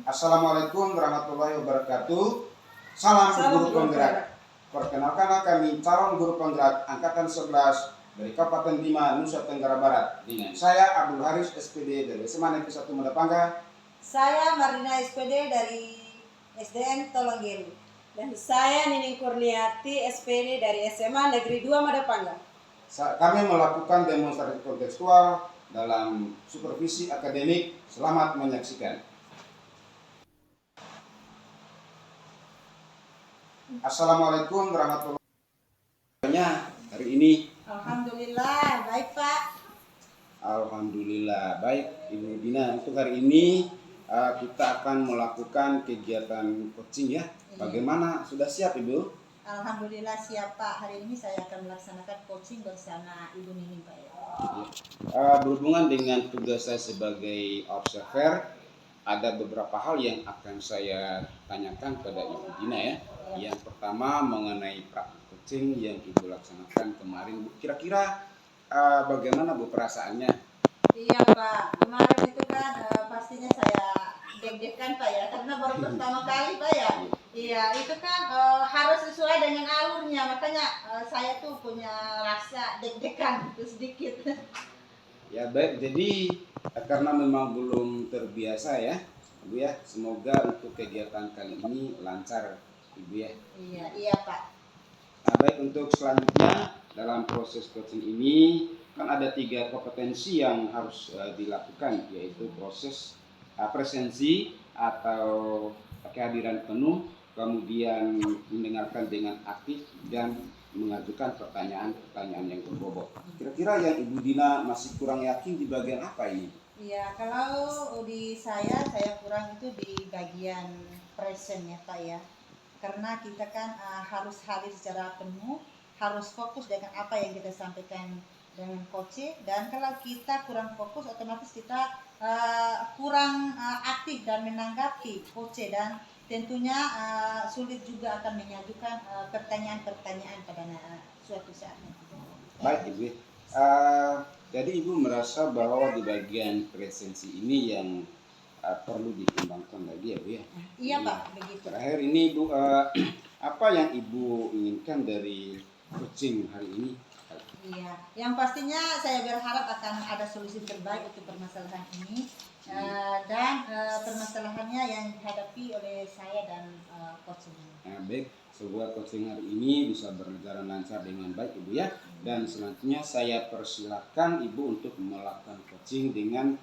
Assalamualaikum warahmatullahi wabarakatuh. Salam guru penggerak. Perkenalkan kami calon guru penggerak angkatan 11 dari Kabupaten Bima, Nusa Tenggara Barat. Dengan saya Abdul Haris SPD dari SMA Negeri 1 Madapangga. Saya Marina SPD dari SDN Tolonggelu. Dan saya Nining Kurniati SPD dari SMA Negeri 2 Madapangga. Kami melakukan demonstrasi kontekstual dalam supervisi akademik. Selamat menyaksikan. Assalamualaikum warahmatullahi wabarakatuh. Hari ini Alhamdulillah baik Pak. Alhamdulillah baik Ibu Dina. Untuk hari ini kita akan melakukan kegiatan coaching ya. Bagaimana? Sudah siap Ibu? Alhamdulillah siap Pak. Hari ini saya akan melaksanakan coaching bersama Ibu Nining Pak ya. Berhubungan dengan tugas saya sebagai observer, ada beberapa hal yang akan saya tanyakan pada Ibu Dina ya. Yang pertama mengenai praktik coaching yang Ibu laksanakan kemarin. Kira-kira bagaimana Bu perasaannya? Iya Pak, kemarin itu kan pastinya saya deg-degan Pak ya, karena baru pertama kali Pak ya. Iya, itu kan harus sesuai dengan alurnya, makanya saya tuh punya rasa deg-degan itu sedikit. Ya baik, jadi karena memang belum terbiasa ya Ibu ya, semoga untuk kegiatan kali ini lancar Ibu ya. Iya Pak. Nah baik, untuk selanjutnya dalam proses coaching ini kan ada 3 kompetensi yang harus dilakukan, yaitu proses presensi atau kehadiran penuh, kemudian mendengarkan dengan aktif dan mengajukan pertanyaan-pertanyaan yang berbobot. Kira-kira yang Ibu Dina masih kurang yakin di bagian apa ini? Iya, kalau di saya kurang itu di bagian present ya Pak ya. Karena kita kan harus hadir secara penuh, harus fokus dengan apa yang kita sampaikan dengan coach, dan kalau kita kurang fokus otomatis kita kurang aktif dan menanggapi coach, dan tentunya sulit juga akan mengajukan pertanyaan-pertanyaan pada suatu saat nanti. Baik Ibu. Jadi Ibu merasa bahwa di bagian presensi ini yang perlu dikembangkan lagi ya Bu ya? Iya Pak, begitu. Terakhir ini Bu, apa yang Ibu inginkan dari coaching hari ini? Iya, yang pastinya saya berharap akan ada solusi terbaik untuk permasalahan ini, dan permasalahannya yang dihadapi oleh saya dan coach ini. Nah, baik, sebuah coaching hari ini bisa berjalan lancar dengan baik Ibu ya. Dan selanjutnya saya persilakan Ibu untuk melakukan coaching dengan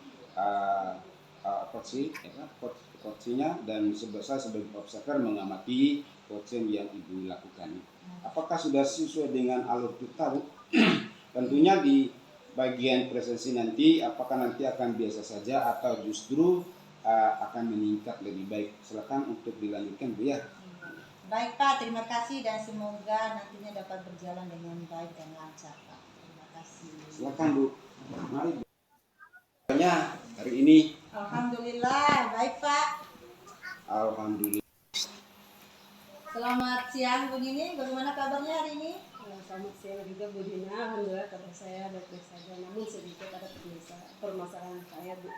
coachingnya, dan saya sebagai observer mengamati coaching yang Ibu lakukan. Apakah sudah sesuai dengan alur kita Bu? Tentunya di bagian presensi nanti, apakah nanti akan biasa saja atau justru akan meningkat lebih baik? Silakan untuk dilanjutkan Bu ya. Baik Pak, terima kasih dan semoga nantinya dapat berjalan dengan baik dan lancar Pak. Terima kasih. Silakan Bu. Mari Bu. Hari ini. Alhamdulillah baik Pak. Alhamdulillah. Selamat siang Bu Nini, bagaimana kabarnya hari ini? Selamat siang juga Bu Dina. Alhamdulillah kabar saya baik-baik saja. Namun sedikit ada permasalahan saya Bu,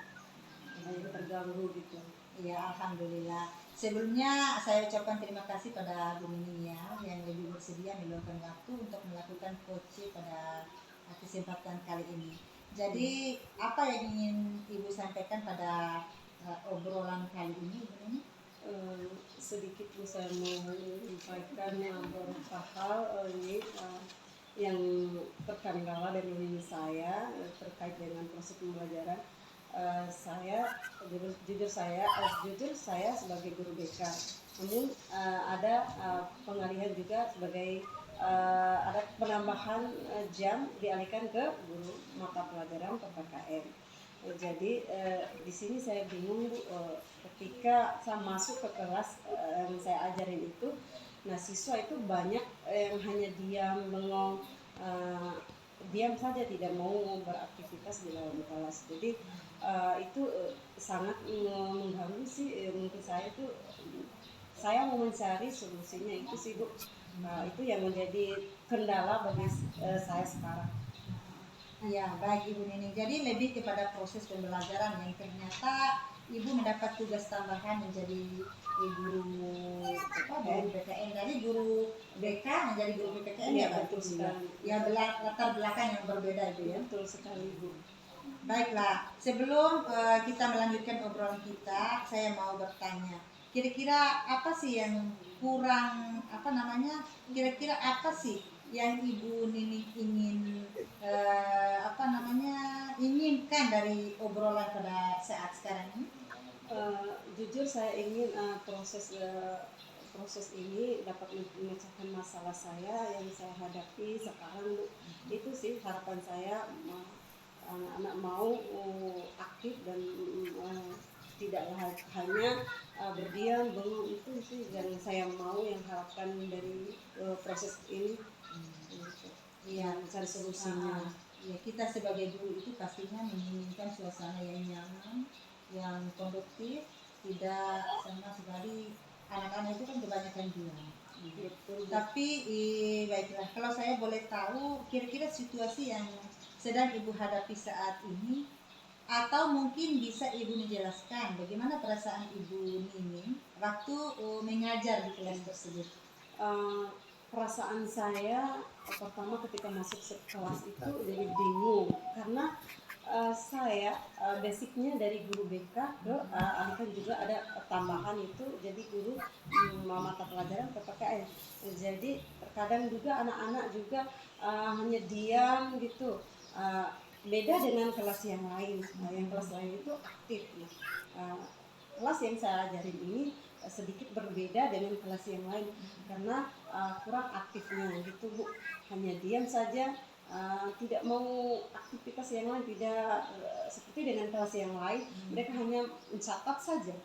yang terganggu gitu. Ya Alhamdulillah. Sebelumnya saya ucapkan terima kasih pada Bu Nini ya, yang lebih bersedia meluangkan waktu untuk melakukan coaching pada kesempatan kali ini. Jadi apa yang ingin Ibu sampaikan pada obrolan kali ini Bu Nini? Sedikit bisa menyampaikan beberapa hal ini yang terkendala dari diri saya terkait dengan proses pembelajaran. Saya jujur saya sebagai guru BK, namun ada pengalihan juga sebagai ada penambahan jam dialihkan ke guru mata pelajaran PPKN. Jadi di sini saya bingung Bu, ketika saya masuk ke kelas yang saya ajarin itu, nah siswa itu banyak yang hanya diam, bengong, diam saja, tidak mau beraktivitas di dalam kelas. Jadi itu sangat mengganggu sih. Mungkin saya mau mencari solusinya itu sih Bu. Itu yang menjadi kendala bagi saya sekarang. Ya baik Ibu Nining. Jadi lebih kepada proses pembelajaran yang ternyata Ibu mendapat tugas tambahan menjadi guru guru PKN, dari guru BK menjadi guru PPKN Iya, ya Pak? betul sekali. Ya latar belakang yang berbeda itu ya. Betul sekali Bu. Baiklah, sebelum kita melanjutkan obrolan kita, saya mau bertanya, kira-kira apa sih yang kurang, apa namanya, kira-kira apa sih yang Ibu Nini ingin, apa namanya, inginkan dari obrolan pada saat sekarang ini? Jujur saya ingin proses ini dapat memecahkan masalah saya yang saya hadapi sekarang Bu. Itu sih harapan saya, anak-anak mau aktif dan tidak hanya berdiam bengong. Itu sih yang saya mau, yang harapkan dari proses ini. Iya, Mencari solusinya. Ya, kita sebagai guru itu pastinya menginginkan suasana yang nyaman, yang konduktif, tidak sama sekali. Anak-anak itu kan kebanyakan diam. Betul. Tapi baiklah, kalau saya boleh tahu, kira-kira situasi yang sedang Ibu hadapi saat ini, atau mungkin bisa Ibu menjelaskan bagaimana perasaan Ibu Nining waktu mengajar di kelas tersebut? Perasaan saya pertama ketika masuk kelas itu jadi bingung, karena saya basicnya dari guru BK ke kan juga ada tambahan itu jadi guru mata pelajaran PPKN. Jadi terkadang juga anak-anak juga hanya diam gitu. Beda dengan kelas yang lain. Yang kelas lain itu aktif. Kelas yang saya ajarin ini sedikit berbeda dengan kelas yang lain karena kurang aktifnya gitu Bu, hanya diam saja, tidak mau aktivitas yang lain, tidak seperti dengan kelas yang lain, mereka hanya mencatat saja.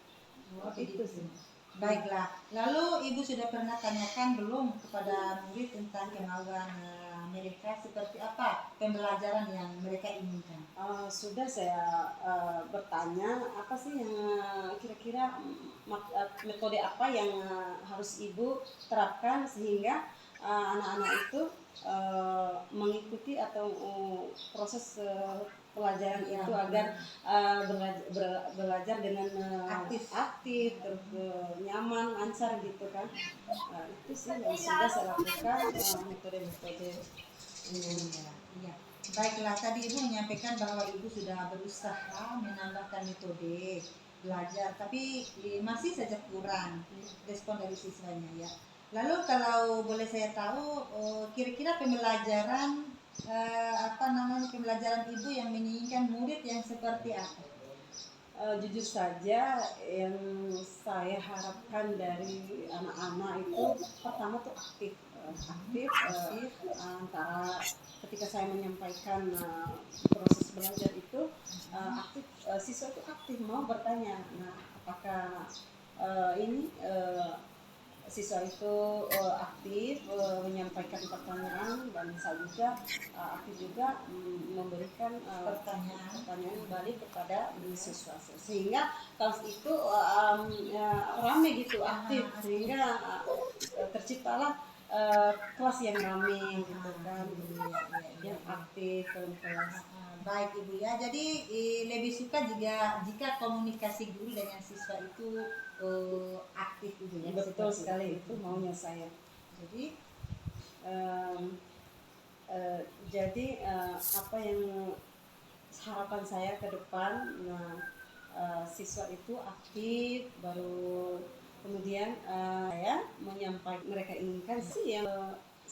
Itu sih. Baiklah, lalu Ibu sudah pernah tanyakan belum kepada murid tentang kemauan mereka, seperti apa pembelajaran yang mereka inginkan? Sudah saya bertanya apa sih yang kira-kira metode apa yang harus Ibu terapkan sehingga anak-anak itu mengikuti atau proses pelajaran itu agar belajar dengan aktif terus nyaman, lancar gitu kan. Itu sih yang sudah saya lakukan, metode-metode ini. Iya. Baiklah, tadi Ibu menyampaikan bahwa Ibu sudah berusaha menambahkan metode belajar, tapi masih saja kurang respon dari siswanya ya. Lalu kalau boleh saya tahu, kira-kira pembelajaran pembelajaran Ibu yang menginginkan murid yang seperti apa? Jujur saja yang saya harapkan dari anak-anak itu pertama tuh aktif, antara ketika saya menyampaikan proses belajar itu aktif, siswa itu aktif mau bertanya. Nah, apakah ini siswa itu aktif menyampaikan pertanyaan, dan saya juga aktif juga memberikan pertanyaan balik kepada siswa, sehingga kelas itu rame gitu, aktif, sehingga terciptalah kelas yang rame gitu kan, yang aktif dalam kelas. Baik Ibu ya, jadi lebih suka jika komunikasi guru dengan siswa itu aktif gitu ya. Betul sekali, itu maunya saya. Jadi apa yang harapan saya ke depan, siswa itu aktif, baru kemudian saya menyampaikan mereka inginkan sih yang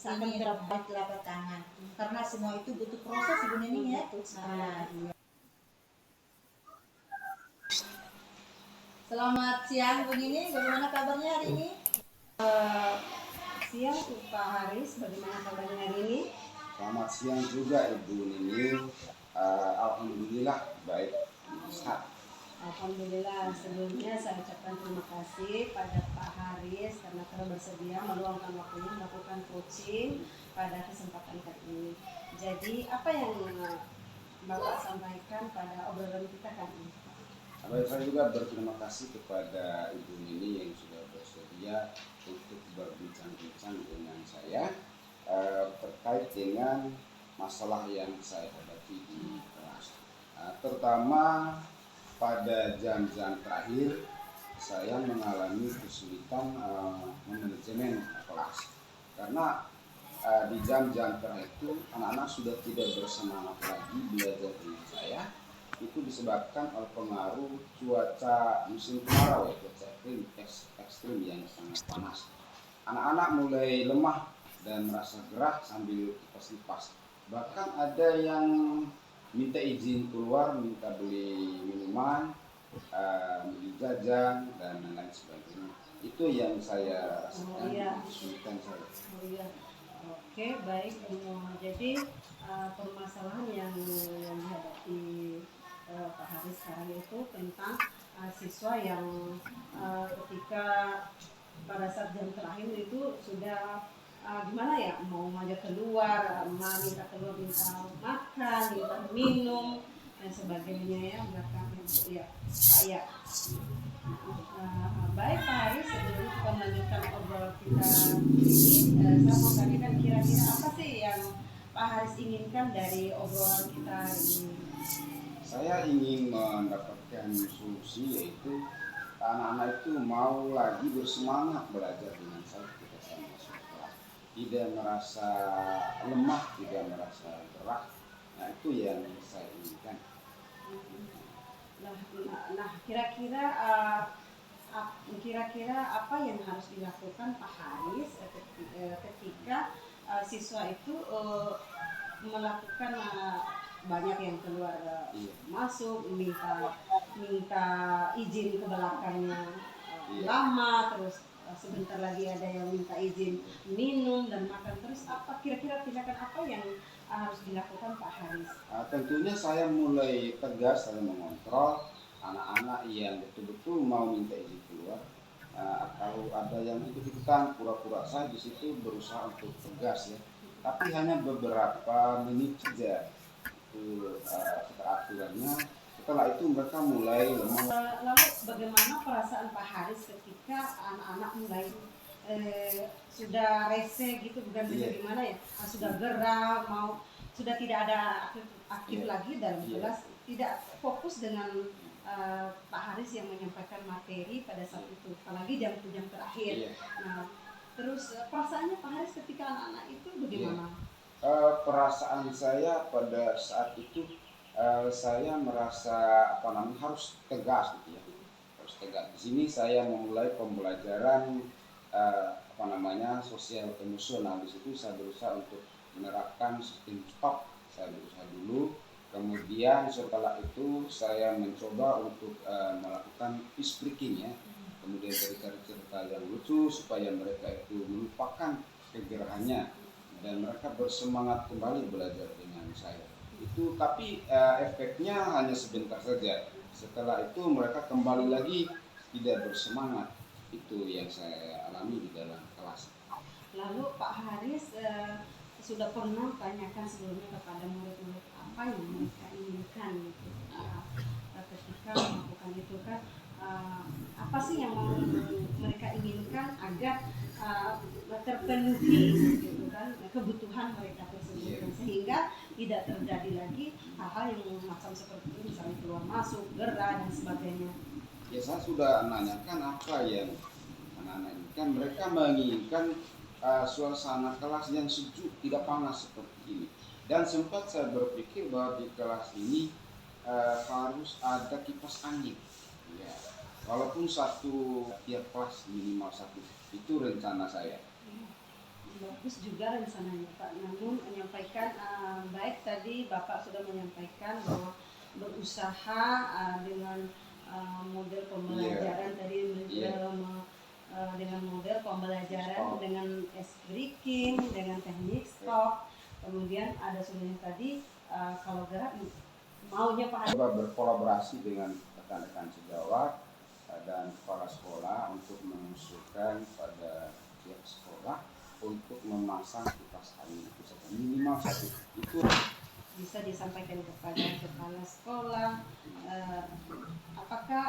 akan terdapat telapak tangan, karena semua itu butuh proses Ibu Nining ya. Selamat siang Bu Nining, bagaimana kabarnya hari ini? Siang Pak Haris, bagaimana kabarnya hari ini? Selamat siang juga Ibu Nining. Alhamdulillah baik, sehat. Alhamdulillah, sebelumnya saya ucapkan terima kasih pada Pak Haris karena telah bersedia meluangkan waktunya melakukan coaching pada kesempatan kali ini. Jadi apa yang Bapak sampaikan pada obrolan kita kali ini? Saya juga berterima kasih kepada Ibu Nini yang sudah bersedia untuk berbincang-bincang dengan saya terkait dengan masalah yang saya hadapi di kelas, terutama pada jam-jam terakhir saya mengalami kesulitan manajemen kelas karena di jam-jam terakhir itu anak-anak sudah tidak bersemangat lagi belajar dengan saya. Itu disebabkan oleh pengaruh cuaca musim kemarau, cuaca ekstrim yang sangat panas. Anak-anak mulai lemah dan merasa gerah sambil kipas-kipas. Bahkan ada yang minta izin keluar, minta beli minuman, beli jajan dan lain sebagainya. Itu yang saya rasakan kesulitan saya. Oh iya. Oke, baik. Jadi permasalahan yang dihadapi Pak Haris sekarang itu tentang siswa yang ketika pada saat jam terakhir itu sudah gimana ya, mau ngajak keluar, minta keluar, minta makan, minta minum dan sebagainya ya, belakang ya Pak ya. Baik Pak Haris, sebelum kita melanjutkan obrolan kita ini, saya mau tanyakan kira-kira apa sih yang Pak Haris inginkan dari obrolan kita hari ini? Saya ingin mendapatkan solusi, yaitu anak-anak itu mau lagi bersemangat belajar dengan saya ketika saya masuk kelas, tidak merasa lemah, tidak merasa gerah. Nah, itu yang saya inginkan. Nah, kira-kira apa yang harus dilakukan Pak Haris ketika siswa itu melakukan banyak yang keluar masuk, minta izin ke belakangnya lama, terus sebentar lagi ada yang minta izin minum dan makan, terus apa kira-kira tindakan apa yang harus dilakukan Pak Haris? Tentunya saya mulai tegas dalam mengontrol anak-anak yang betul-betul mau minta izin keluar. Kalau ada yang ikut-ikutan pura-pura saya di situ berusaha untuk tegas ya, tapi hanya beberapa menit saja itu aturannya. Setelah itu mereka mulai lemah. Lalu bagaimana perasaan Pak Haris ketika anak-anak mulai sudah rese gitu, bukan gimana ya, sudah geram, sudah tidak ada aktif lagi dalam kelas, tidak fokus dengan Pak Haris yang menyampaikan materi pada saat itu, apalagi jam terakhir. Nah, terus perasaannya Pak Haris ketika anak-anak itu bagaimana? Perasaan saya pada saat itu saya merasa harus tegas gitu ya, harus tegas. Di sini saya memulai pembelajaran sosial emosional. Di situ saya berusaha untuk menerapkan sistem stop. Saya berusaha dulu, kemudian setelah itu saya mencoba untuk melakukan ice breaking ya, kemudian cari-cari cerita yang lucu supaya mereka itu melupakan kegerahannya dan mereka bersemangat kembali belajar dengan saya. Itu tapi efeknya hanya sebentar saja. Setelah itu mereka kembali lagi tidak bersemangat. Itu yang saya alami di dalam kelas. Lalu Pak Haris sudah pernah tanyakan sebelumnya kepada murid-murid apa yang mereka inginkan gitu, ketika melakukan itu kan, apa sih yang mau mereka inginkan agar terpenuhi gitu kan kebutuhan mereka tersebut, sehingga tidak terjadi lagi hal-hal yang macam seperti ini, misalnya keluar masuk, gerah dan sebagainya. Ya, saya sudah menanyakan apa yang anak-anak inginkan. Mereka menginginkan suasana kelas yang sejuk, tidak panas seperti ini. Dan sempat saya berpikir bahwa di kelas ini harus ada kipas angin. Ya, walaupun tiap kelas minimal satu, itu rencana saya. Bagus juga rencananya Pak, namun menyampaikan baik tadi Bapak sudah menyampaikan bahwa berusaha dengan model pembelajaran tadi dengan model pembelajaran dengan ice breaking, dengan teknik stop, kemudian ada sebenarnya tadi kalau gerak maunya Pak Coba berkolaborasi dengan rekan-rekan sejawat dan kepala sekolah untuk mengusulkan pada pihak sekolah untuk memasang kipas angin itu minimal satu. Itu bisa disampaikan kepada kepala sekolah. Apakah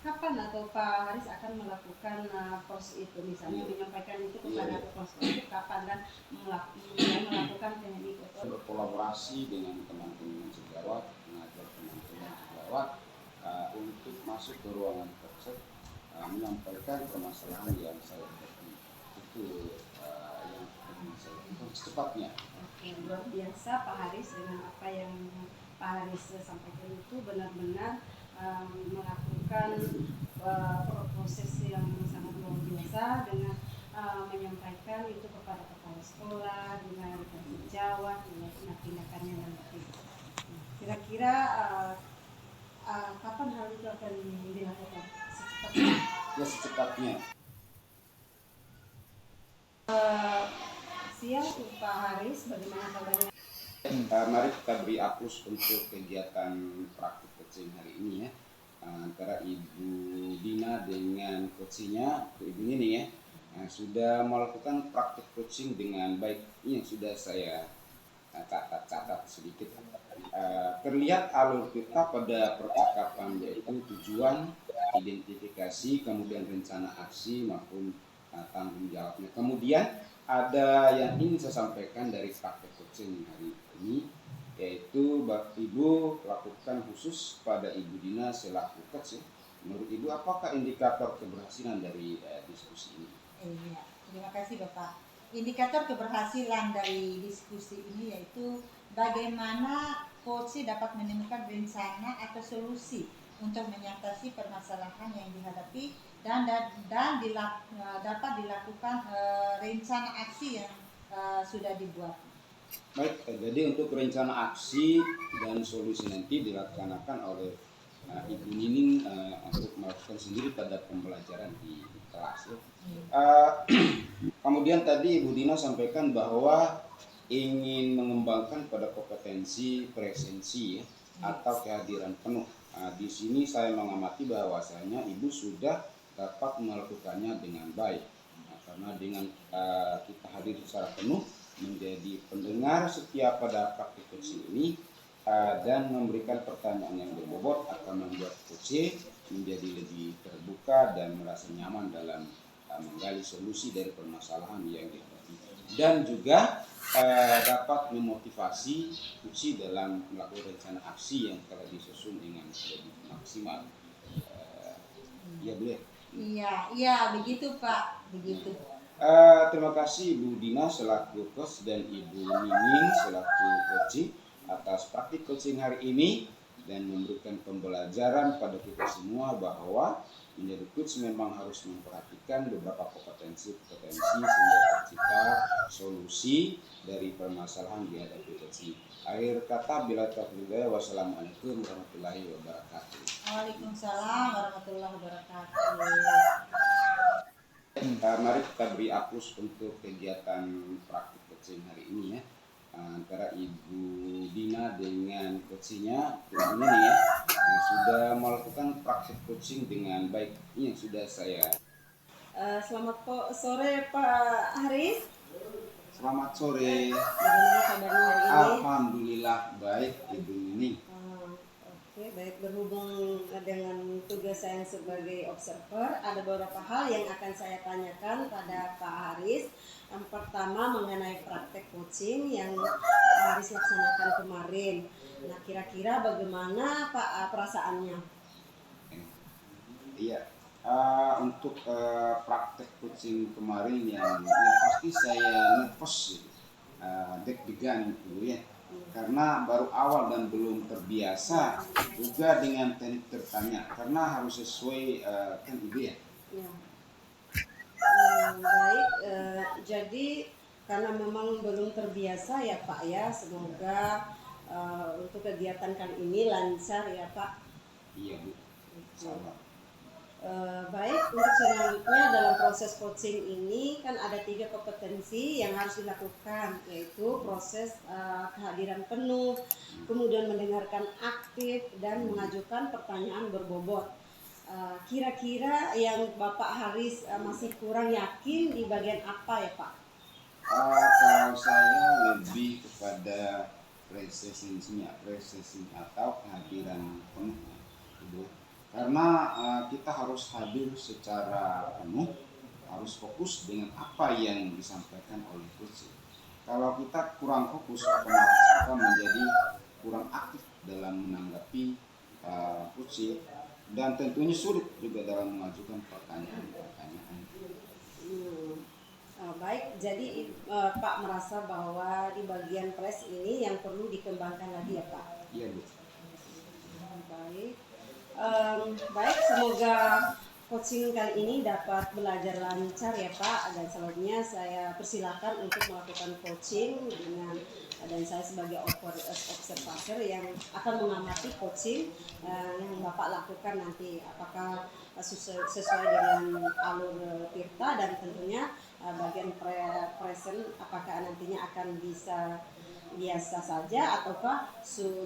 kapan atau Pak Haris akan melakukan proses itu, misalnya menyampaikan itu kepada kepala sekolah itu kapan dan melakukan teknik itu? Berkolaborasi dengan teman-teman sejawat, mengajar teman-teman sejawat untuk masuk ke ruangan tersebut menyampaikan permasalahan yang saya hadapi. Itu yang ingin saya lakukan secepatnya. Oke, luar biasa Pak Haris, dengan apa yang Pak Haris sampaikan itu benar-benar melakukan proses yang sangat luar biasa dengan menyampaikan itu kepada kepala sekolah dengan dikasih jawab dengan tindakannya nanti. Kira-kira kapan hal itu akan dilakukan? Secepatnya. Ya, secepatnya. Siang Pak Haris, bagaimana kabarnya? Mari kita beri aplaus untuk kegiatan praktik coaching hari ini ya, antara Ibu Dina dengan coachingnya, Ibu Nini ya, sudah melakukan praktik coaching dengan baik. Ini yang sudah saya catat sedikit. Terlihat alur kita pada percakapan, yaitu tujuan, identifikasi, kemudian rencana aksi maupun tanggung jawabnya. Kemudian ada yang ingin saya sampaikan dari praktek coaching hari ini, yaitu Ibu lakukan khusus pada Ibu Dina selaku coach ya. Menurut Ibu, apakah indikator keberhasilan dari diskusi ini? Iya, terima kasih Bapak. Indikator keberhasilan dari diskusi ini yaitu bagaimana coach dapat menemukan rencana atau solusi untuk mengatasi permasalahan yang dihadapi dan dapat dilakukan rencana aksi yang sudah dibuat. Baik, jadi untuk rencana aksi dan solusi nanti dilaksanakan oleh Ibu Nining untuk melakukan sendiri pada pembelajaran di kelas. Kemudian tadi Ibu Dina sampaikan bahwa ingin mengembangkan pada kompetensi presensi ya, atau kehadiran penuh. Di sini saya mengamati bahwasanya Ibu sudah dapat melakukannya dengan baik. Karena dengan kita hadir secara penuh menjadi pendengar setia pada praktik coaching ini dan memberikan pertanyaan yang berbobot akan membuat coach menjadi lebih terbuka dan merasa nyaman dalam menggali solusi dari permasalahan yang dihadapi, dan juga dapat memotivasi coach dalam melakukan rencana aksi yang telah disusun dengan lebih maksimal. Ya boleh. Iya begitu Pak, begitu. Terima kasih Ibu Dina selaku coach dan Ibu Nining selaku coaching atas praktik coaching hari ini dan memberikan pembelajaran pada kita semua bahwa menjadi coach memang harus memperhatikan beberapa kompetensi sehingga tercipta solusi dari permasalahan di hadapi coaching. Akhir kata bila taufiq hidayah, wassalamualaikum warahmatullahi wabarakatuh. Waalaikumsalam warahmatullahi wabarakatuh. Mari kita beri aplaus untuk kegiatan praktik coaching hari ini ya, antara Ibu Dina dengan coachingnya, Ibu Nini ya, yang sudah melakukan praktik coaching dengan baik. Ini yang sudah saya. Selamat sore Pak Haris. Selamat sore. Bagaimana kabarnya hari ini? Alhamdulillah baik Ibu Nini. Oke, baik, berhubung dengan tugas saya sebagai observer, ada beberapa hal yang akan saya tanyakan pada Pak Haris. Yang pertama mengenai praktek coaching yang Pak Haris laksanakan kemarin. Nah, kira-kira bagaimana Pak perasaannya? Iya, untuk praktek coaching kemarin yang pasti saya nervous gitu, deg-degan dulu ya. Karena baru awal dan belum terbiasa juga dengan teknik tertanya, karena harus sesuai kan Ibu ya. Ya. Baik, jadi karena memang belum terbiasa ya Pak ya, semoga untuk kegiatan kali ini lancar ya Pak. Iya Bu, sabar. Baik, untuk selanjutnya dalam proses coaching ini kan ada 3 kompetensi yang harus dilakukan, yaitu proses kehadiran penuh, kemudian mendengarkan aktif, dan mengajukan pertanyaan berbobot. Kira-kira yang Bapak Haris masih kurang yakin di bagian apa ya Pak? Kalau saya lebih kepada presensing atau kehadiran penuh Ibu. Karena kita harus hadir secara penuh, harus fokus dengan apa yang disampaikan oleh coach. Kalau kita kurang fokus, otomatis kita menjadi kurang aktif dalam menanggapi coach, dan tentunya sulit juga dalam mengajukan pertanyaan-pertanyaan. Baik, jadi Pak merasa bahwa di bagian press ini yang perlu dikembangkan lagi ya Pak? Iya Bu. Baik. Baik, semoga coaching kali ini dapat belajar lancar ya Pak, dan selanjutnya saya persilakan untuk melakukan coaching dan saya sebagai observer yang akan mengamati coaching yang Bapak lakukan nanti, apakah sesuai dengan alur Tirta, dan tentunya bagian present apakah nantinya akan bisa biasa saja ataukah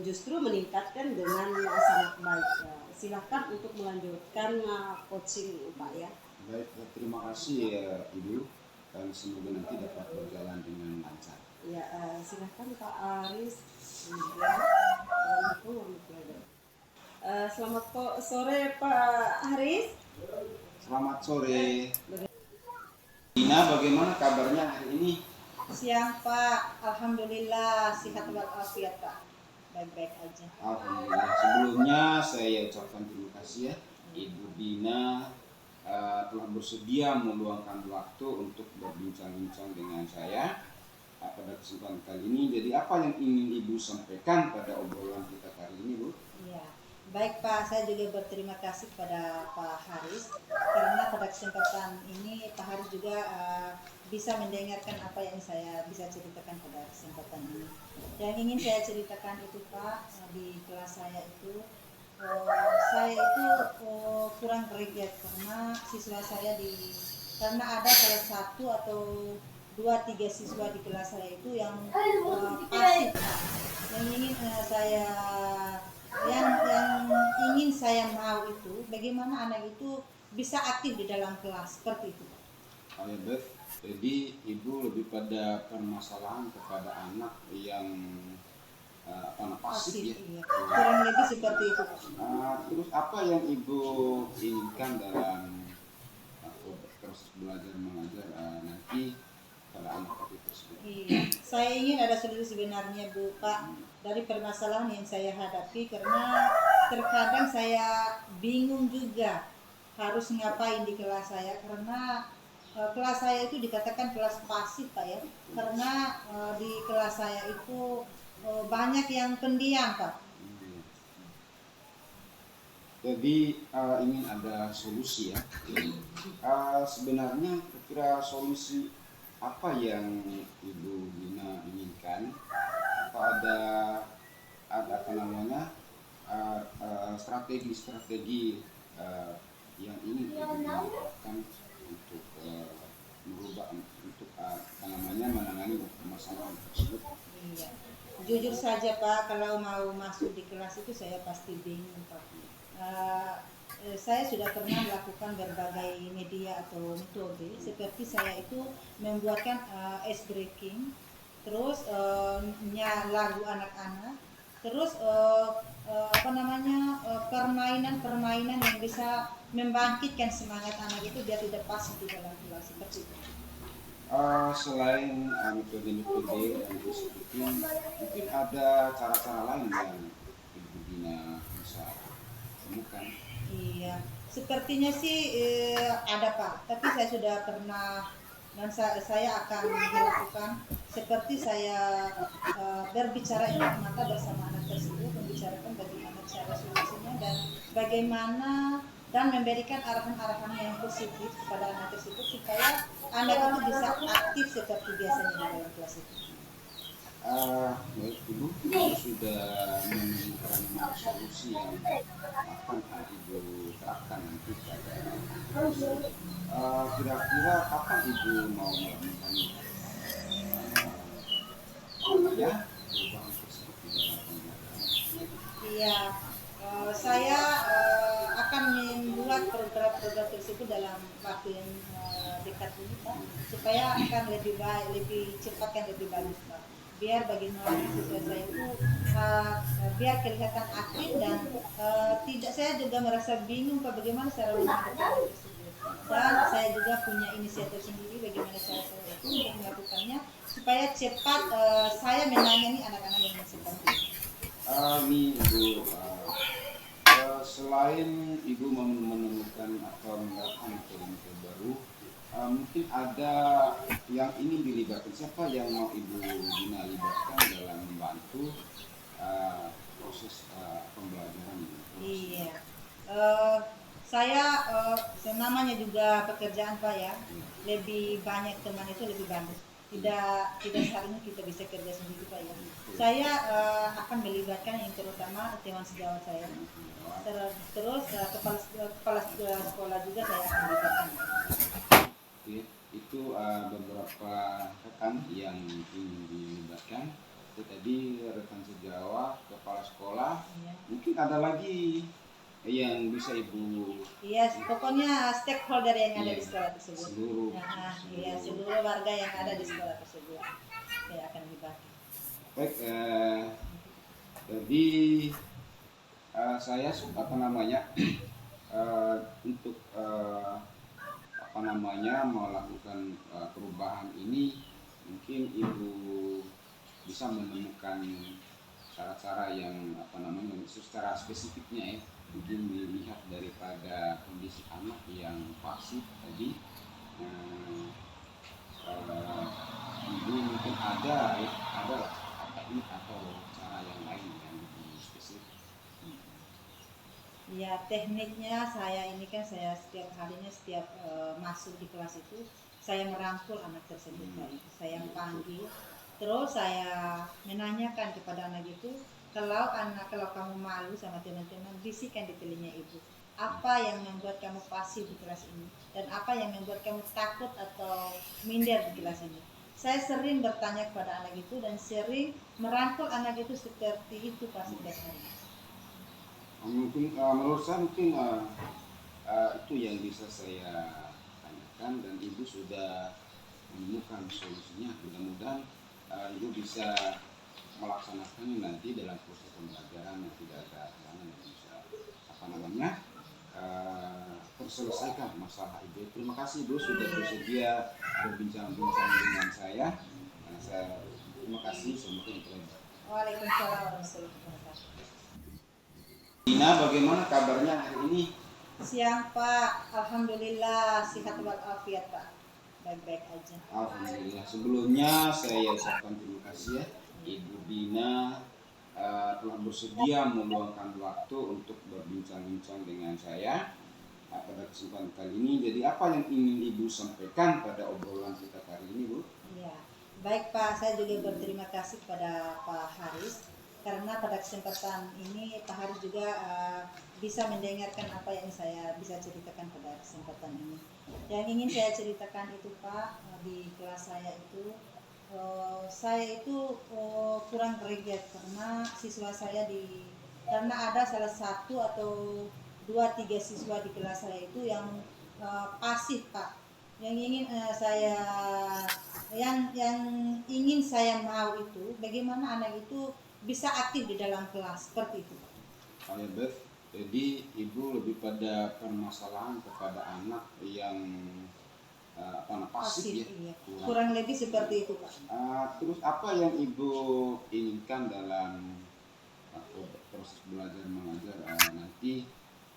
justru meningkatkan dengan sangat baik. Silakan untuk melanjutkan coaching Pak ya. Baik, terima kasih ya Ibu, dan semoga nanti dapat berjalan dengan lancar. Ya, silakan Pak Aris. Selamat sore Pak Haris. Selamat sore. Dina, bagaimana kabarnya hari ini? Siang Pak, alhamdulillah sehat walafiat Pak, baik-baik aja. Alhamdulillah. Sebelumnya saya ucapkan terima kasih ya Ibu Dina telah bersedia meluangkan waktu untuk berbincang-bincang dengan saya pada kesempatan kali ini. Jadi apa yang ingin Ibu sampaikan pada obrolan kita kali ini Bu? Iya, baik Pak, saya juga berterima kasih kepada Pak Haris karena pada kesempatan ini Pak Haris juga bisa mendengarkan apa yang saya bisa ceritakan pada kesempatan ini. Yang ingin saya ceritakan itu Pak, di kelas saya itu kurang greget karena siswa saya karena ada salah satu atau 2-3 siswa di kelas saya itu yang pasif Pak. Yang ingin saya mau itu bagaimana anak itu bisa aktif di dalam kelas seperti itu. Oh ya, baik. Jadi Ibu lebih pada permasalahan kepada anak yang pasif ya. Iya. Kurang lebih seperti itu. Terus apa yang Ibu inginkan dalam proses belajar mengajar nanti pada anak tersebut? Iya. Saya ingin ada solusi sebenarnya Bu Pak dari permasalahan yang saya hadapi karena terkadang saya bingung juga harus ngapain di kelas saya karena kelas saya itu dikatakan kelas pasif Pak ya, karena di kelas saya itu banyak yang pendiam Pak. Jadi ingin ada solusi ya. Sebenarnya kira-kira solusi apa yang Ibu Dina inginkan? Atau ada apa namanya strategi-strategi yang ingin Ibu Dina lakukan untuk merubah untuk menangani permasalahan tersebut? Iya. Jujur saja Pak, kalau mau masuk di kelas itu saya pasti bingung Pak. Saya sudah pernah melakukan berbagai media atau metode seperti saya itu membuatkan ice breaking, terus lagu anak-anak, terus permainan yang bisa membangkitkan semangat anak itu biar tidak pasif di dalam kelas seperti itu. Selain metode-metode yang disebutin, mungkin ada cara-cara lain yang Ibu Dina bisa temukan. Iya, sepertinya sih ada Pak, tapi saya sudah pernah dan saya akan dilakukan seperti saya berbicara empat mata bersama anak tersebut, membicarakan bagaimana cara solusinya dan memberikan arahan-arahan yang positif kepada anak tersebut supaya anak itu bisa aktif seperti biasanya di dalam kelas itu. Baik Ibu, sudah menemukan solusi yang akan Ibu terapkan nanti pada kira-kira kapan Ibu mau melakukan perubahan tersebut di dalam pembelajaran? Iya, saya akan membuat program-program tersebut dalam waktu yang dekat ini Pak, supaya akan lebih baik, lebih cepat dan lebih bagus Pak. Biar bagaimana siswa saya itu biar kelihatan aktif dan saya juga merasa bingung Pak bagaimana cara menghadapi hal tersebut. Dan saya juga punya inisiatif sendiri bagaimana cara saya itu untuk melakukannya supaya cepat saya menangani anak-anak yang seperti itu. Ini Ibu, selain Ibu kurikulum baru. Mungkin ada yang ingin dilibatkan, siapa yang mau Ibu Dina libatkan dalam membantu proses pembelajaran ini? Iya. Saya namanya juga pekerjaan Pak ya. Lebih banyak teman itu lebih bagus. Tidak seharusnya kita bisa kerja sendiri Pak ya. Saya akan melibatkan yang terutama teman sejawat saya. Terus kepala sekolah juga saya akan libatkan. Ya, itu beberapa rekan yang ingin dilibatkan. Itu tadi rekan sejawat, kepala sekolah. Iya. Mungkin ada lagi yang bisa Ibu. Iya, pokoknya stakeholder yang ada Iya, di sekolah tersebut. seluruh. Iya, seluruh warga yang ada di sekolah tersebut saya akan libatkan. Baik, jadi saya untuk melakukan perubahan ini, mungkin Ibu bisa menemukan cara-cara yang secara spesifiknya ya, mungkin dilihat daripada kondisi anak yang pasif tadi. Ibu mungkin ada teknik atau cara yang lain yang lebih spesifik. Ya, tekniknya saya ini kan saya setiap harinya masuk di kelas itu saya merangkul anak tersebut Pak. Saya panggil, terus saya menanyakan kepada anak itu, kalau kamu malu sama teman-teman, bisikan di telinga ibu. Apa yang membuat kamu pasif di kelas ini dan apa yang membuat kamu takut atau minder di kelas ini. Saya sering bertanya kepada anak itu dan sering merangkul anak itu seperti itu Pak setiap hari. Mungkin menurut saya itu yang bisa saya tanyakan dan Ibu sudah menemukan solusinya. Mudah-mudahan Ibu bisa melaksanakannya nanti dalam proses pembelajaran yang tidak ada halangan yang bisa terselesaikan masalah Ibu. Terima kasih Ibu sudah bersedia berbincang-bincang dengan saya. Terima kasih, semoga berhasil. Waalaikumsalam warahmatullahi wabarakatuh. Dina, bagaimana kabarnya hari ini? Siang Pak, alhamdulillah sehat walafiat Pak, baik-baik aja. Alhamdulillah. Sebelumnya saya ucapkan terima kasih ya Ibu Dina telah bersedia meluangkan waktu untuk berbincang-bincang dengan saya pada kesempatan kali ini. Jadi apa yang ingin Ibu sampaikan pada obrolan kita kali ini, Bu? Iya, baik Pak, saya juga berterima kasih kepada Pak Haris karena pada kesempatan ini Pak Haris juga bisa mendengarkan apa yang saya bisa ceritakan pada kesempatan ini. Yang ingin saya ceritakan itu Pak, di kelas saya itu kurang greget karena siswa saya karena ada salah satu atau 2-3 siswa di kelas saya itu yang pasif Pak. Yang ingin saya mau itu bagaimana anak itu bisa aktif di dalam kelas seperti itu. Oh ya, Beth. Jadi Ibu lebih pada permasalahan kepada anak yang pasif ya. Iya. Kurang lebih seperti itu Pak. Terus apa yang Ibu inginkan dalam proses belajar mengajar nanti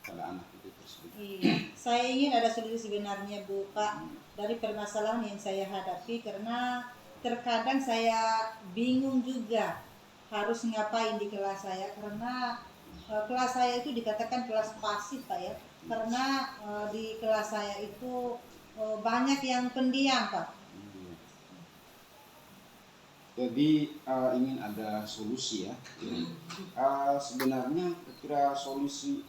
pada anak itu tersebut? Iya, saya ingin ada solusi sebenarnya Bu Pak dari permasalahan yang saya hadapi karena terkadang saya bingung juga harus ngapain di kelas saya karena kelas saya itu dikatakan kelas pasif Pak ya, karena di kelas saya itu banyak yang pendiam Pak. Jadi ingin ada solusi ya. Sebenarnya kira solusi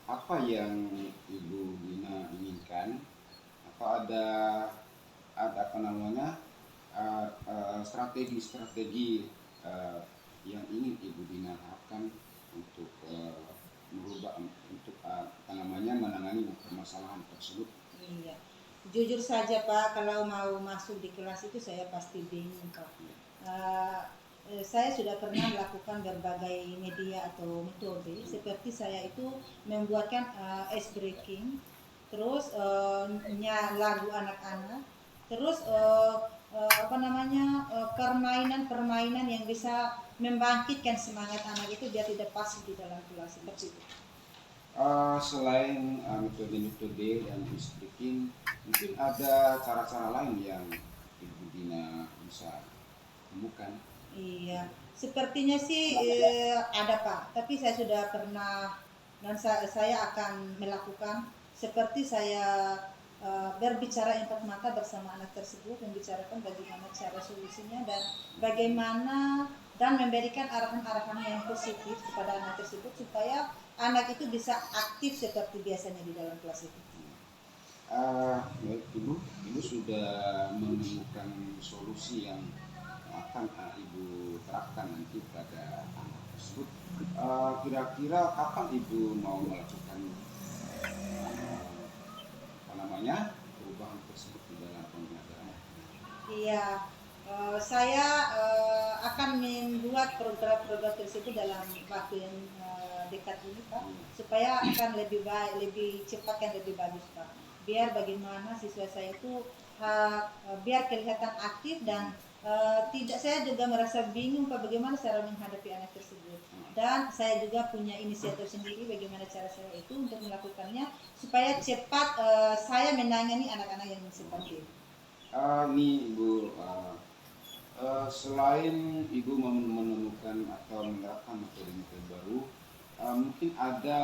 apa yang Ibu Dina inginkan? Apa ada strategi yang ingin Ibu Dina harapkan untuk merubah menangani permasalahan tersebut? Iya. Jujur saja Pak, kalau mau masuk di kelas itu saya pasti bingung Pak. Saya sudah pernah melakukan berbagai media atau metode seperti saya itu membuatkan ice breaking, terus lagu anak-anak, terus permainan yang bisa membangkitkan semangat anak itu biar tidak pasif di dalam kelas seperti itu. Selain metode-metode dan speaking, mungkin ada cara-cara lain yang Ibu Dina bisa temukan. Iya, sepertinya sih ada Pak, tapi saya sudah pernah dan saya akan melakukan seperti saya berbicara empat mata bersama anak tersebut, membicarakan bagaimana cara solusinya dan bagaimana dan memberikan arahan-arahan yang positif kepada anak tersebut supaya anak itu bisa aktif seperti biasanya di dalam kelas itu. Baik Ibu sudah menemukan solusi yang akan Ibu terapkan nanti pada anak tersebut. Kira-kira kapan Ibu mau melakukan perubahan tersebut di dalam pembelajaran? Iya, saya akan membuat program-program tersebut dalam waktu yang dekat ini Pak, supaya akan lebih baik, lebih cepat dan lebih bagus Pak. Biar bagaimana siswa saya itu biar kelihatan aktif dan tidak, saya juga merasa bingung Pak bagaimana cara menghadapi anak tersebut. Dan saya juga punya inisiatif sendiri bagaimana cara saya itu untuk melakukannya supaya cepat saya menangani anak-anak yang seperti itu. Nih Ibu, selain Ibu menemukan atau menerapkan metode-metode baru, mungkin ada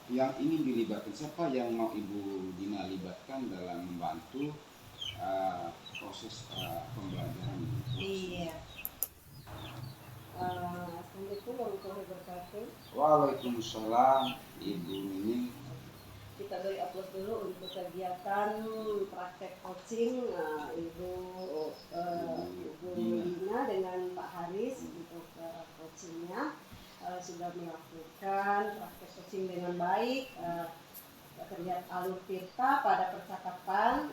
yang ingin dilibatkan. Siapa yang mau Ibu Dina libatkan dalam membantu proses pembelajaran? Iya. Assalamualaikum warahmatullahi wabarakatuh. Waalaikumsalam Ibu Nining. Kita beri upload dulu untuk kegiatan praktek coaching Ibu Dina dengan Pak Haris untuk coachingnya sudah melakukan praktek coaching dengan baik, terlihat alur Tirta pada percakapan,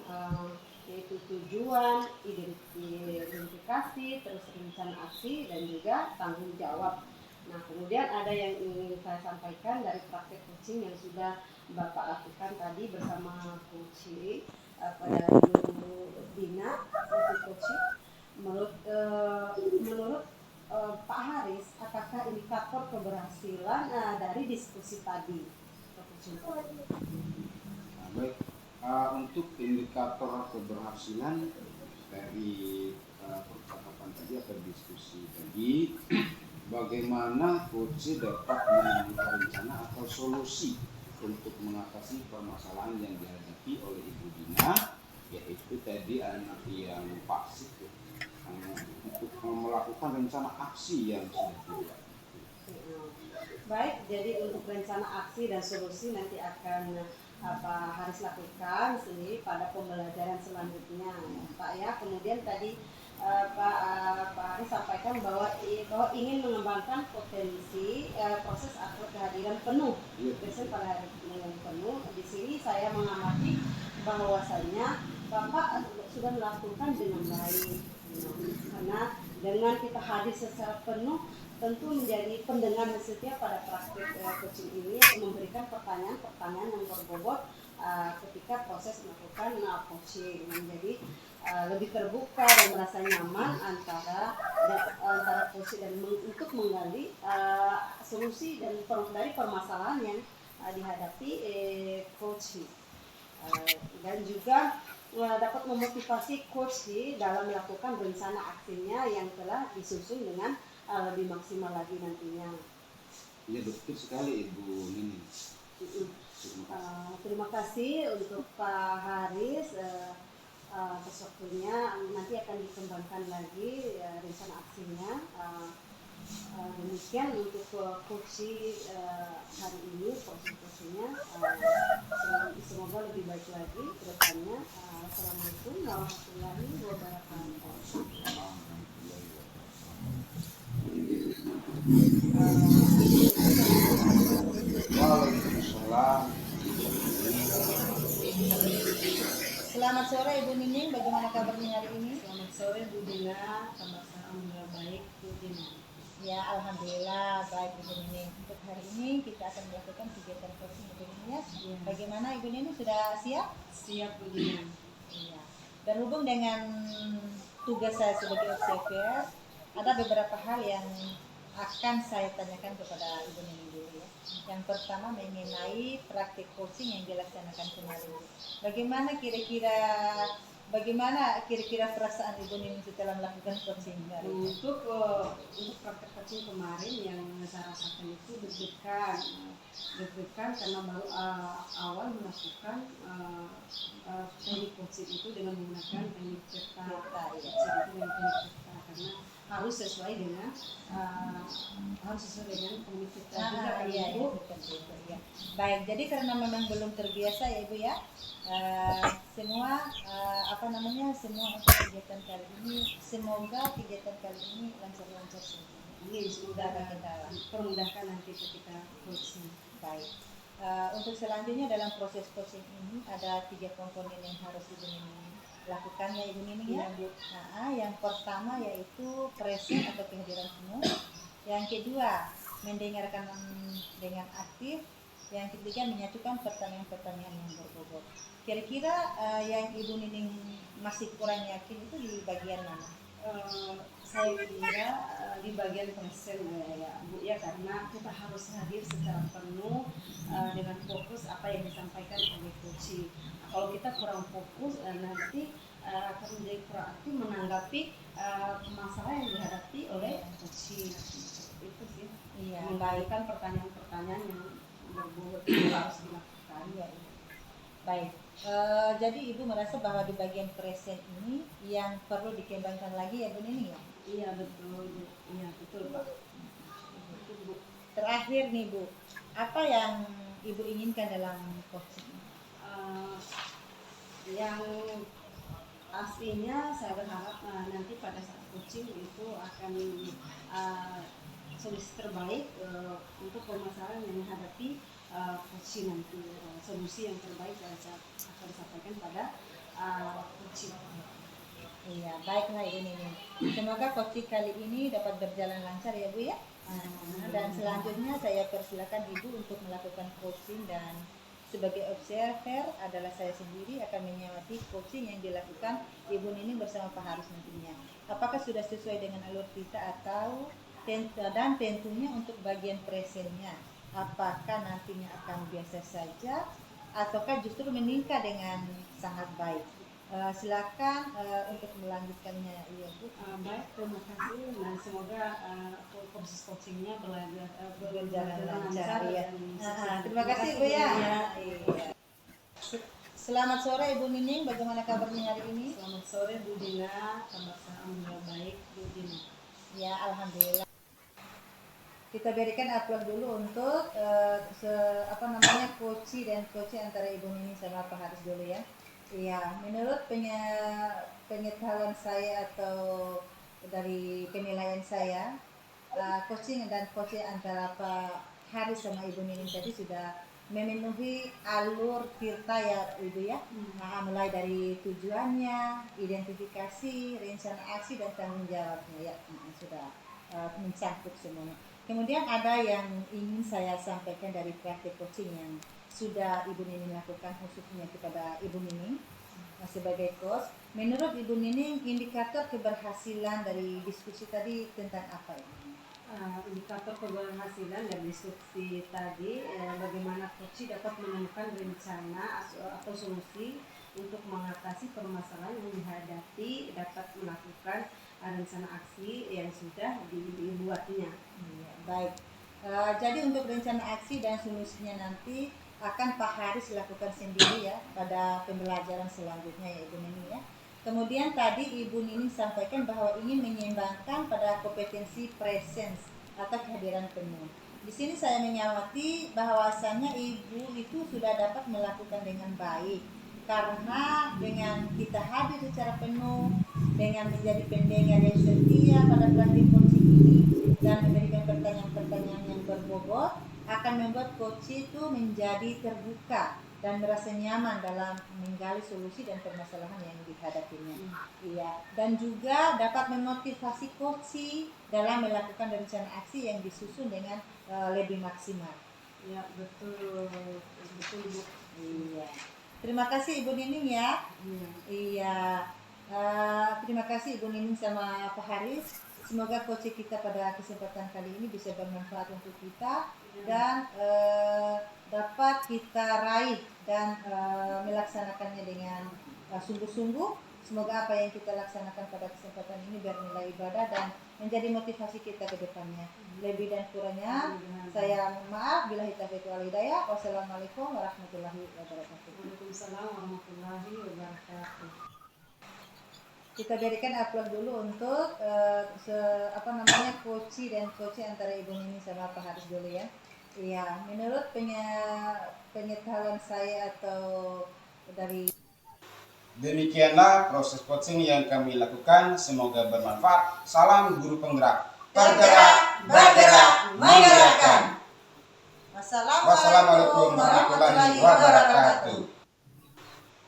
yaitu tujuan, identifikasi, terus rencana aksi dan juga tanggung jawab. Nah, kemudian ada yang ingin saya sampaikan dari praktek coaching yang sudah Bapak lakukan tadi bersama coaching pada Ibu Dina, coaching. Menurut Pak Haris, apakah indikator keberhasilan dari diskusi tadi? Baik, untuk indikator keberhasilan dari percakapan tadi atau diskusi tadi, bagaimana coach dapat menemukan rencana atau solusi untuk mengatasi permasalahan yang dihadapi oleh Ibu Dina, yaitu tadi anak yang pasif untuk melakukan rencana aksi yang sudah dibuat. Baik, jadi untuk rencana aksi dan solusi nanti akan Haris lakukan sendiri pada pembelajaran selanjutnya, Pak ya. Kemudian tadi Pak Haris sampaikan bahwa ingin mengembangkan potensi proses aktor kehadiran penuh, biasanya pada hari yang penuh. Di sini saya mengamati bahwasanya Bapak sudah melakukan dengan baik, karena dengan kita hadir secara penuh tentu menjadi pendengar setia pada praktik coaching ini, memberikan pertanyaan-pertanyaan yang berbobot ketika proses melakukan coaching, menjadi lebih terbuka dan merasa nyaman antara coaching dan untuk menggali solusi dan dari permasalahan yang dihadapi coaching, dan juga dapat memotivasi coach dalam melakukan rencana aksinya yang telah disusun dengan lebih maksimal lagi nantinya. Ya, betul sekali Ibu Nining. Terima kasih untuk Pak Haris atas waktunya. Nanti akan dikembangkan lagi rencana aksinya. Demikian untuk kursi hari ini, proses kursinya. Semoga lebih baik lagi ke depannya. Assalamualaikum warahmatullahi wabarakatuh. Waalaikumsalam. Selamat sore Ibu Nining, bagaimana kabarnya hari ini? Selamat sore Bu Dina, kabar alhamdulillah baik Bu Dina. Ya, alhamdulillah baik Ibu Nining. Untuk hari ini kita akan melakukan kegiatan coaching Ibu Nining ya. Bagaimana Ibu Nining, sudah siap? Siap Bu Dina. Iya. Berhubung dengan tugas saya sebagai observer, ada beberapa hal yang akan saya tanyakan kepada Ibu Nining dulu ya. Yang pertama mengenai praktik coaching yang dilaksanakan kemarin, Bu. Bagaimana kira-kira perasaan Ibu Nining setelah melakukan coaching kemarin? Untuk praktek coaching kemarin yang saya rasakan itu deg-degan karena baru awal melakukan teknik coaching itu dengan menggunakan teknik cerita karena harus sesuai dengan teknik cerita juga kan Iya, Ibu. ya. Baik, jadi karena memang belum terbiasa ya Ibu ya, semua semua untuk kegiatan kali ini, semoga kegiatan kali ini lancar-lancar saja. Ini semoga kita permudahkan nanti ketika coaching. Baik. Untuk selanjutnya dalam proses coaching ini ada 3 komponen yang harus Ibu Nining lakukan ya Ibu Nining ya. Yang pertama yaitu present atau kehadiran penuh. Yang kedua mendengarkan dengan aktif. Yang ketiga menyatukan pertanyaan-pertanyaan yang berbobot. Kira-kira yang Ibu Nining masih kurang yakin itu di bagian mana? Saya kira di bagian present ya Bu ya, karena kita harus hadir secara penuh dengan fokus apa yang disampaikan oleh coaching. Kalau kita kurang fokus nanti akan menjadi kurang aktif menanggapi masalah yang dihadapi oleh coaching. Itu sih. Iya. Mengembalikan pertanyaan-pertanyaan yang berbobot itu harus dilakukan. Iya. Baik. Jadi Ibu merasa bahwa di bagian present ini yang perlu dikembangkan lagi ya Bu Nining ya? Iya betul, iya betul Pak. Betul, Bu. Terakhir nih Bu, apa yang Ibu inginkan dalam coaching? Yang pastinya saya berharap nanti pada saat coaching itu akan solusi terbaik untuk permasalahan yang dihadapi coaching nanti, solusi yang terbaik yang akan disampaikan pada coaching. Iya, baiklah Ibu Nining. Semoga coaching kali ini dapat berjalan lancar ya Bu ya. Dan selanjutnya saya persilakan Ibu untuk melakukan coaching, dan sebagai observer adalah saya sendiri akan menyamati coaching yang dilakukan Ibu Nining bersama Pak Haris nantinya. Apakah sudah sesuai dengan alur kita atau dan tentunya untuk bagian presentnya, apakah nantinya akan biasa saja ataukah justru meningkat dengan sangat baik? Silakan untuk melanjutkannya ya Bu. Baik, terima kasih. Nah, semoga proses coachingnya Berjalan lancar ya. dan Terima kasih Bu ya. Iya. Selamat sore Ibu Nining, bagaimana kabarnya hari ini? Selamat sore Bu Dina, kabar saya alhamdulillah baik Bu Dina. Ya, alhamdulillah. Kita berikan upload dulu untuk coaching dan coaching antara Ibu Nining sama Pak Haris dulu ya. Iya, menurut pengetahuan saya atau dari penilaian saya, coaching dan coaching antara Pak Haris sama Ibu Nining tadi sudah memenuhi alur tirta ya Ibu ya. Mulai dari tujuannya, identifikasi, rencana aksi dan tanggung jawabnya ya, sudah mencakup semuanya. Kemudian ada yang ingin saya sampaikan dari praktik coaching yang sudah Ibu Nining lakukan khususnya kepada Ibu Nining sebagai coach. Menurut Ibu Nining, indikator keberhasilan dari diskusi tadi tentang apa ya? Indikator keberhasilan dari diskusi tadi bagaimana coach dapat menemukan rencana atau solusi untuk mengatasi permasalahan yang dihadapi, dapat melakukan rencana aksi yang sudah dibuatnya. Baik. Jadi untuk rencana aksi dan solusinya nanti akan Pak Haris lakukan sendiri ya pada pembelajaran selanjutnya ya Ibu Nining ya. Kemudian tadi Ibu Nining sampaikan bahwa ingin menyeimbangkan pada kompetensi presence atau kehadiran penuh. Di sini saya menyamati bahwasannya Ibu itu sudah dapat melakukan dengan baik, karena dengan kita hadir secara penuh, dengan menjadi pendengar yang setia pada praktik coaching ini dan memberikan pertanyaan-pertanyaan yang berbobot, akan membuat coach itu menjadi terbuka dan merasa nyaman dalam menggali solusi dan permasalahan yang dihadapinya. Iya, dan juga dapat memotivasi coach dalam melakukan rencana aksi yang disusun dengan lebih maksimal. Ya, betul Bu. Iya. Terima kasih Ibu Nining ya. Iya. Terima kasih Ibu Nining sama Pak Haris. Semoga coaching kita pada kesempatan kali ini bisa bermanfaat untuk kita dan dapat kita raih dan melaksanakannya dengan sungguh-sungguh. Semoga apa yang kita laksanakan pada kesempatan ini bernilai ibadah dan menjadi motivasi kita ke depannya. Lebih dan kurangnya saya mohon maaf. Billahi taufiq wal hidayah. Wassalamualaikum warahmatullahi wabarakatuh. Waalaikumsalam warahmatullahi wabarakatuh. Kita berikan upload dulu untuk coach dan coach antara Ibu Nini sama Pak Haris dulu ya. Iya, menurut pengetahuan saya atau dari Demikianlah proses coaching yang kami lakukan, semoga bermanfaat. Salam guru penggerak. Bergerak, bergerak, menggerakkan. Wassalamualaikum warahmatullahi wabarakatuh.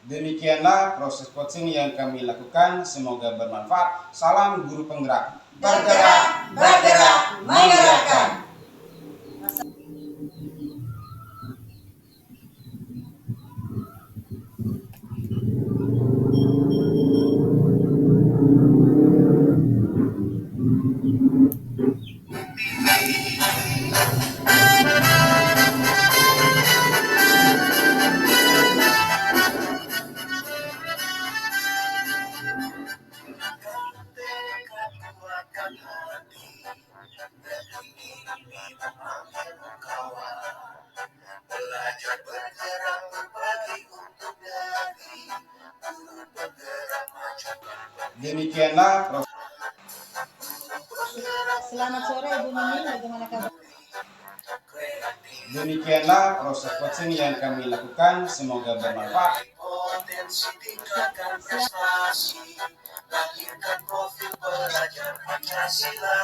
Demikianlah proses coaching yang kami lakukan, semoga bermanfaat. Salam guru penggerak. Bergerak, bergerak, menggerakkan. Demikianlah proses. Selamat sore Ibu Nini, bagaimana kabar? Demikianlah proses coaching yang kami lakukan, semoga bermanfaat. Lahirkan profil pelajar Pancasila.